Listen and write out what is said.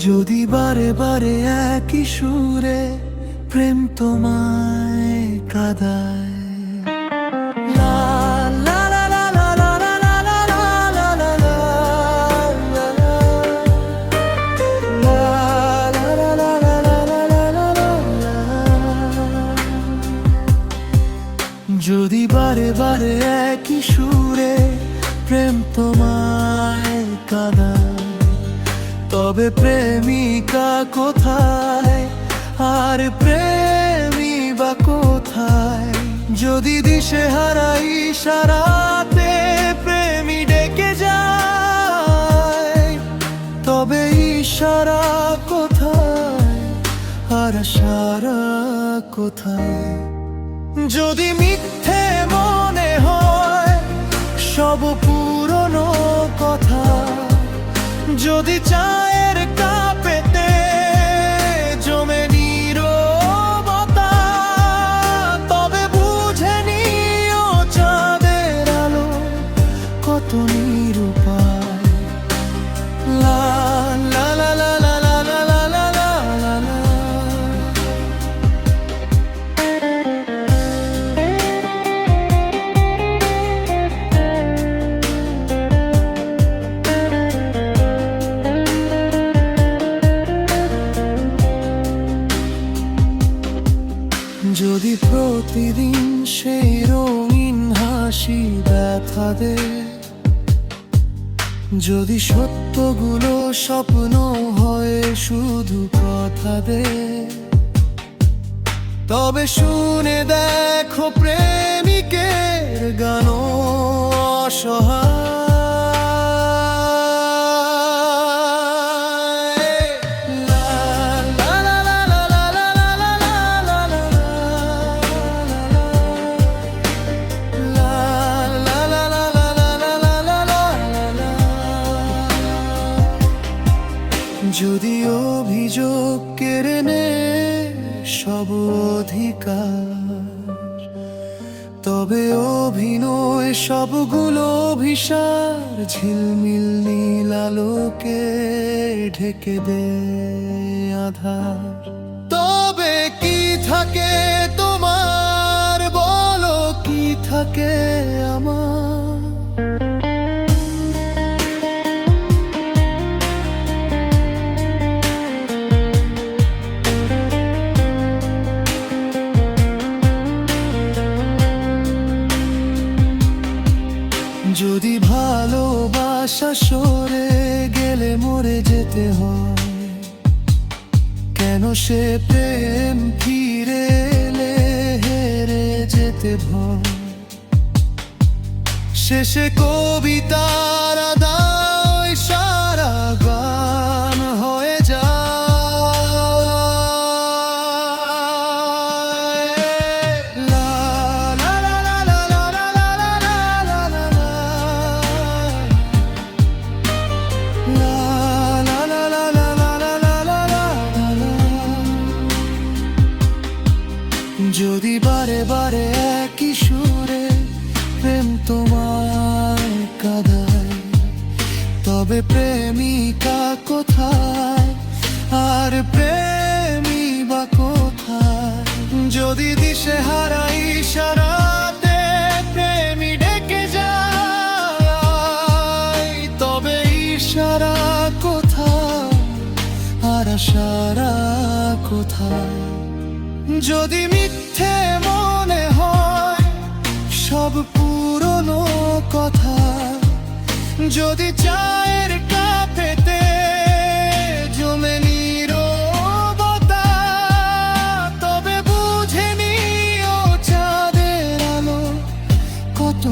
যদি বারে বারে একই সুরে প্রেম তোমায় কাঁদায়। লা লা লা লা লা লা লা লা লা লা লা লা লা লা। লা লা লা লা লা লা লা লা লা লা। যদি বারে বারে একই সুরে প্রেম তোমায় কাঁদায়, তবে প্রেমিকা কোথায় আর প্রেমী বা কোথায়? যদি দিশেহারা ইশারাতে প্রেমী ডেকে যায়, তবে ইশারা কোথায় আর আশারা কোথায়? যদি মিথ্যে মনে হয় সব পুরনো কথা, যদি চায়ের কাপেতে জমে নীরবতা, তবে বুঝে নিও চাঁদের আলো কত নিরুপায়। লা লা লা লা লা লা লা লা লা লা লা। যদি প্রতিদিন সেই রঙিন হাসি ব্যথা দেয়, যদি সত্যগুলো স্বপ্ন হয় শুধু কথা দেয়, তবে শুনে দেখো প্রেমিকের গান অসহায়। যদি অভিযোগ কেড়ে নে সব অধিকার, তবে অভিনয় সবগুলো অভিসার ঝিলমিল নীল আলোকে ঢেকে দে আধার। তবে কি থাকে তোমার, বলো কি থাকে আমার? যদি ভালোবাসা সরে গেলে মরে যেতে হয়, কেন সে প্রেম ফিরে এলে হেরে যেতে ভয়? শেষে কবিতার আদায় সারা গান হয়ে যায়। যদি বারে বারে একই সুরে প্রেম তোমায় কাঁদায়, তবে প্রেমিকা কোথায় আর প্রেমী বা কোথায়? যদি দিশেহারা ইশারাতে প্রেমী ডেকে যায়, তবে ইশারা কোথায় আর আশারা কোথায়? যদি মিথ্যে মনে হয় সব পুরনো কথা, যদি চায়ের কাপেতে জমে নীরবতা, তবে বুঝে নিও চাঁদের আলো কত